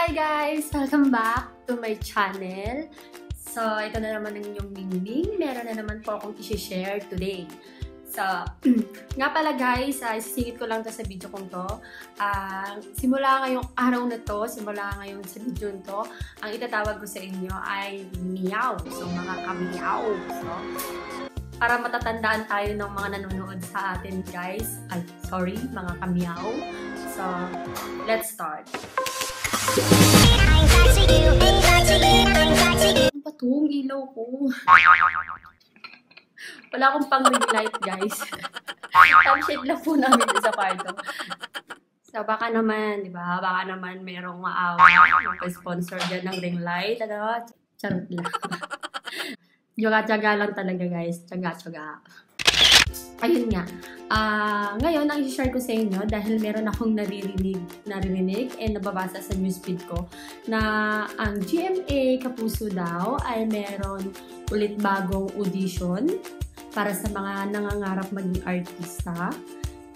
Hi guys! Welcome back to my channel. So, ito na naman ang inyong Bingbing. Meron na naman po akong i-share today. So, nga pala guys, isisingit ko lang to sa video kong to. Simula ngayong araw na to, simula ngayon sa video to, ang itatawag ko sa inyo ay meow. So, mga ka-meow. So, para matatandaan tayo ng mga nanonood sa atin guys. Mga ka-meow. So, let's start. Ano ba itong ilaw ko? Wala akong pang-ring light, guys. Lampshade lang po namin sa kwarto. So, baka naman, di ba? Baka naman merong maawa. Mag-sponsor dyan ng ring light. Ano? Charot lang. Tsaga-tsaga lang talaga, guys. Tsaga-tsaga. Ayun nga. Ngayon, ang i-share ko sa inyo dahil meron akong naririnig and nababasa sa newsfeed ko na ang GMA Kapuso daw ay meron ulit bagong audition para sa mga nangangarap maging artista.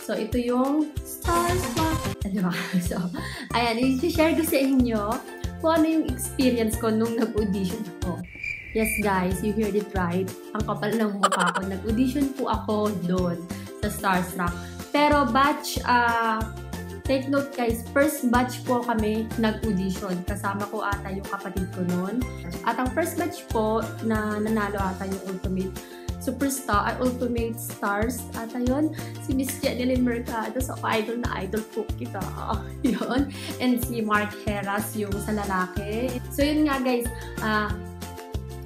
So, ito yung Stars Pack. Diba? So, ayan, i-share ko sa inyo kung ano yung experience ko nung nag-audition ako. Yes guys, you heard it right. Ang kapal ng mukha ko. Nag-audition po ako doon sa Starstruck. Pero batch, take note guys, first batch po kami nag-audition. Kasama ko ata yung kapatid ko noon. At ang first batch po na nanalo ata yung Ultimate Superstar, Ultimate Stars ata yun. Si Miss Jeneline Mercado. So, idol na idol po kita. Yun. And si Mark Heras yung sa lalaki. So, yun nga guys,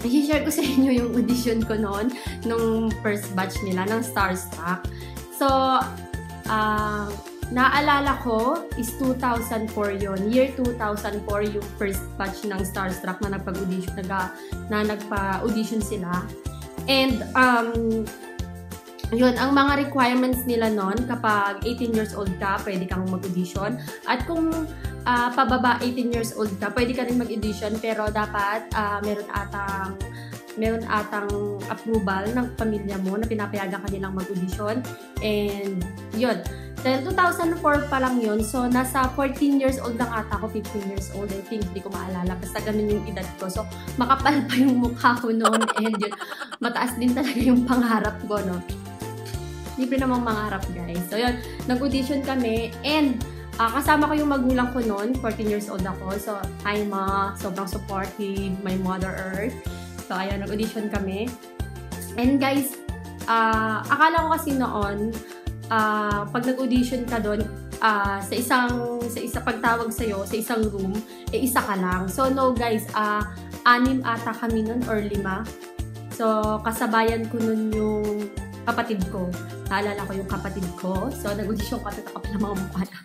i-share ko sa inyo yung audition ko noon, nung first batch nila, ng Starstruck. So, naalala ko is 2004 yun. Year 2004 yung first batch ng Starstruck na nagpa-audition, nagpa-audition sila. And, yun, ang mga requirements nila noon, kapag 18 years old ka, pwede kang mag-audition. At kung pababa 18 years old ka, pwede ka rin mag-audition, pero dapat meron atang approval ng pamilya mo na pinapayagan ka nilang mag-audition. And yun, dahil 2004 pa lang yun, so nasa 14 years old lang ata ako, 15 years old, I think, hindi ko maalala, basta ganun yung edad ko. So, makapal pa yung mukha ko noon, and yun, mataas din talaga yung pangarap ko, no? Libre namang mangarap, guys. So, yun, nag-audition kami, and kasama ko yung magulang ko noon, 14 years old ako. So, hi ma, sobrang supportive, my Mother Earth. So, ayun, nag-audition kami. And guys, akala ko kasi noon, pag nag-audition ka doon, sa isa pagtawag sa'yo, sa isang room, isa ka lang. So, no guys, 6 ata kami noon or 5. So, kasabayan ko noon yung kapatid ko. Naalala ko yung kapatid ko. So, nag-audition ko at nakapal ng mga mukha na.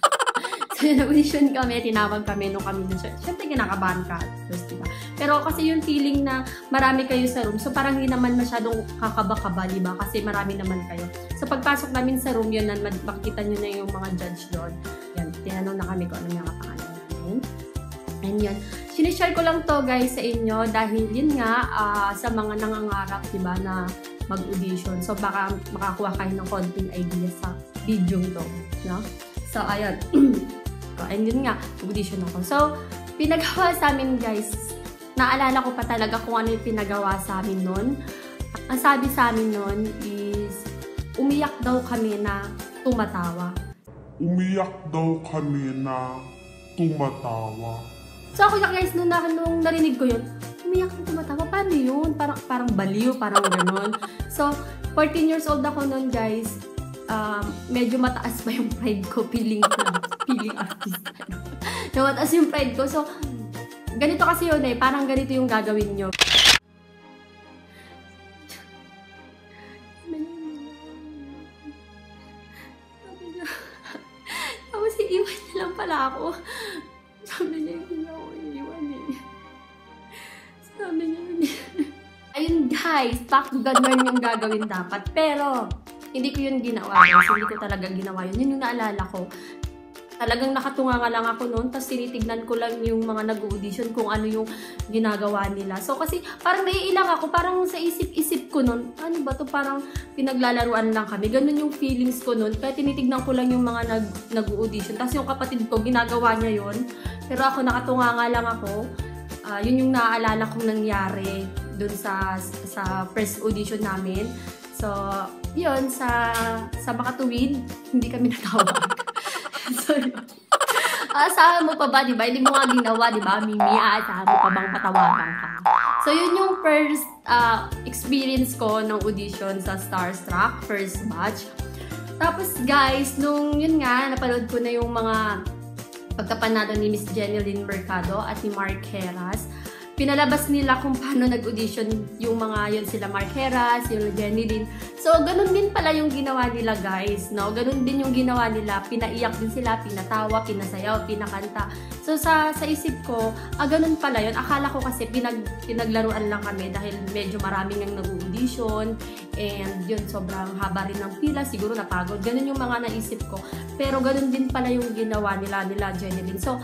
So, nag-audition kami, tinawag kami nung kami na. Siyempre, kinakabahan ka. Diba? Pero kasi yung feeling na marami kayo sa room, so parang hindi naman masyadong kakaba-kaba, diba? Kasi marami naman kayo. So, pagpasok namin sa room, yun, makikita nyo na yung mga judge doon. Yan, tinanong na kami kung ano yung kapangalan namin. And yun, sinishare ko lang to guys sa inyo dahil yun nga, sa mga nangangarap, diba, na mag-audition. So, baka makakuha kayo ng konting idea sa video to. No? So, ayun. And yun nga, audition ako. So, pinagawa sa amin guys, naalala ko pa talaga kung ano yung pinagawa sa amin nun. Ang sabi sa amin nun is, umiyak daw kami na tumatawa. Umiyak daw kami na tumatawa. So ako guys, nung narinig ko yun, umiyak na tumatawa, paano yun? Parang baliw, parang ganon. So, 14 years old ako nun guys, medyo mataas pa yung pride ko, feeling artist. So, mataas yung pride ko. So, ganito kasi yun eh, parang ganito yung gagawin nyo. Tapos iiwan niya lang pala ako. Sabi niya, hindi ako iiwan eh. Sabi niya, ayun guys, back to ganun yung gagawin dapat. Pero, hindi ko yun ginawa guys. Hindi ko talaga ginawa yun. Yun yung naalala ko. Talagang nakatunga nga lang ako noon, tapos tinitignan ko lang yung mga nag-audition kung ano yung ginagawa nila. So kasi parang naiilang ako, parang sa isip-isip ko noon, ano ba to, parang pinaglalaruan lang kami. Ganun yung feelings ko noon, kaya tinitignan ko lang yung mga nag-audition. Tapos yung kapatid ko, ginagawa niya yon. Pero ako nakatunga nga lang ako. Yun yung naaalala kong nangyari dun sa first audition namin. So, yun, sa makatuwid, hindi kami natawag. So, asahan mo pa ba, diba? Hindi mo nga ginawa, diba? Mimi, asahan mo pa bang patawagan ka? So, yun yung first experience ko ng audition sa Starstruck, first batch. Tapos, guys, nung yun nga, napanood ko na yung mga pagkapanalo ni Miss Jeneline Mercado at ni Mark Heras. Pinalabas nila kung paano nag-audition yung mga yun, sila Mark Heras, yung Jeneline. So, ganun din pala yung ginawa nila, guys, no? Ganun din yung ginawa nila. Pinaiyak din sila, pinatawa, pinasayaw, pinakanta. So, sa isip ko, ganun pala yun. Akala ko kasi pinaglaruan lang kami dahil medyo maraming ang nag-audition. And yun, sobrang haba rin ng pila. Siguro napagod. Ganun yung mga naisip ko. Pero ganun din pala yung ginawa nila Jeneline. So,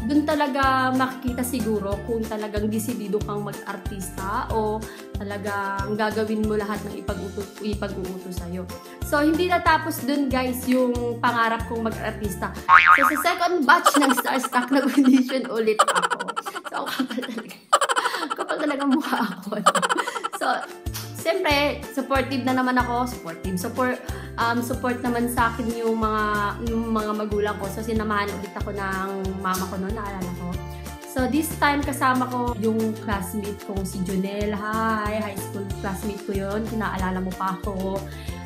dun talaga makikita siguro kung talagang desidido kang mag-artista o talagang gagawin mo lahat ng ipag-uutos sa'yo. So, hindi natapos dun, guys, yung pangarap kong mag-artista. So, sa second batch ng Starstruck, nag-audition ulit ako. So, kapal talaga mukha ako. So, siyempre, supportive na naman ako. Support naman sa akin yung mga magulang ko. So, sinamahan ulit ako ng mama ko noon, naalala ko. So, this time, kasama ko yung classmate kong si Junel. Hi! High school classmate ko yun. Kinaalala mo pa ako.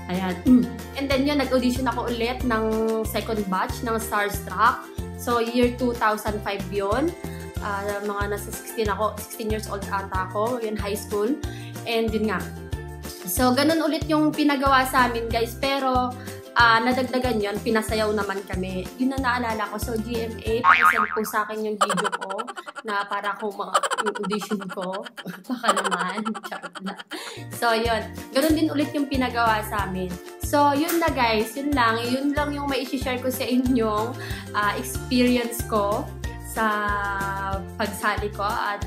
Ayan. And then yun, nag-audition ako ulit ng second batch ng Starstruck. So, year 2005 yun. Mga nasa 16 years old ata ako. Yun, high school. And yun nga. So, ganun ulit yung pinagawa sa amin, guys. Pero, nadagdagan yun, pinasayaw naman kami. Yun na naalala ko. So, GMA, pakisend po sa akin yung video ko na para kung yung audition ko. Baka naman. So, yun. Ganun din ulit yung pinagawa sa amin. So, yun na, guys. Yun lang. Yun lang yung mai-share ko sa inyong experience ko sa pagsali ko at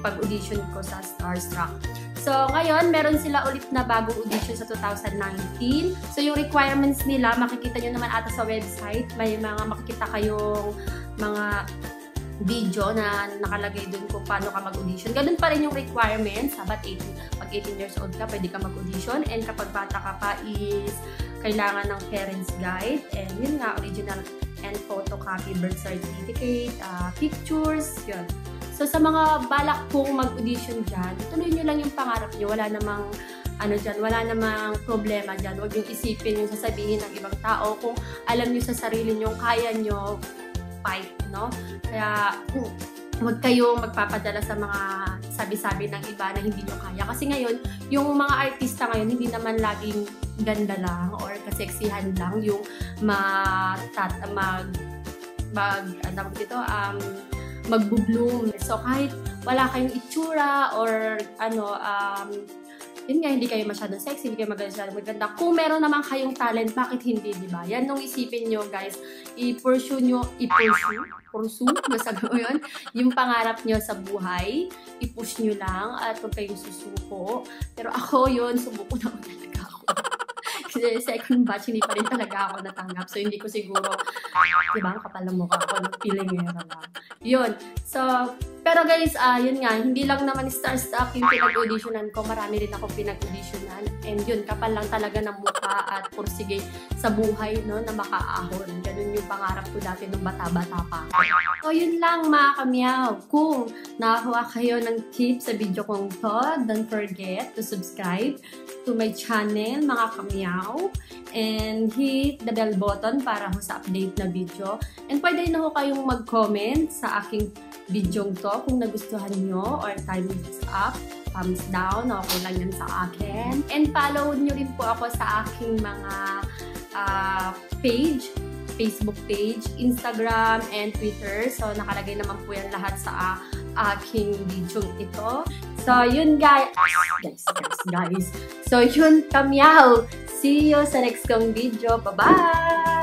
pag-audition ko sa Starstruck. So, ngayon, meron sila ulit na bagong audition sa 2019. So, yung requirements nila, makikita nyo naman ata sa website. May mga makikita kayong mga video na nakalagay dun kung paano ka mag-audition. Ganun pa rin yung requirements. Pag 18 years old ka, pwede ka mag-audition. And kapag bata ka pa is kailangan ng parents guide. And yun nga, original and photocopy birth certificate, pictures, yun. So, sa mga balak pong mag-audition dyan, tuloy nyo lang yung pangarap nyo. Wala namang, wala namang problema dyan. Huwag yung isipin yung sasabihin ng ibang tao. Kung alam nyo sa sarili nyo, kaya nyo fight, no? Kaya, huwag kayong magpapadala sa mga sabi-sabi ng iba na hindi nyo kaya. Kasi ngayon, yung mga artista ngayon, hindi naman laging ganda lang or kaseksihan lang yung magbo-bloom. So, kahit wala kayong itsura or yun nga, hindi kayo masyadong sexy, hindi kayo masyadong maganda. Kung meron naman kayong talent, bakit hindi, di ba? Yan nung isipin nyo, guys. I-pursue, basta yun, yung pangarap nyo sa buhay. I-push nyo lang at huwag kayong susuko. Pero ako yun, subuko na talaga ako. Kasi second batch, hindi pa rin talaga ako natanggap. So, hindi ko siguro, diba, kapal ng mukha ko, feeling nga lang. Yun. So, pero guys, yun nga, hindi lang naman Starstruck yung pinag-auditionan ko. Marami rin ako pinag-auditionan. And yun, kapal lang talaga ng mukha at pursige sa buhay, no, na makaahon. Ganun yung pangarap ko dati nung bata-bata pa. So, yun lang mga kamyaw. Kung nakakuha kayo ng tips sa video kong to, don't forget to subscribe to my channel, mga kamyaw. And hit the bell button para ho sa update na video. And pwede na ho kayong mag-comment sa aking video to kung nagustuhan nyo or thumbs up, thumbs down, okay lang yan sa akin. And follow nyo rin po ako sa aking mga page, Facebook page, Instagram, and Twitter. So, nakalagay naman po yan lahat sa aking video ito. So, yun guys. So, yun kamyaw. See you sa next kong video. Bye-bye!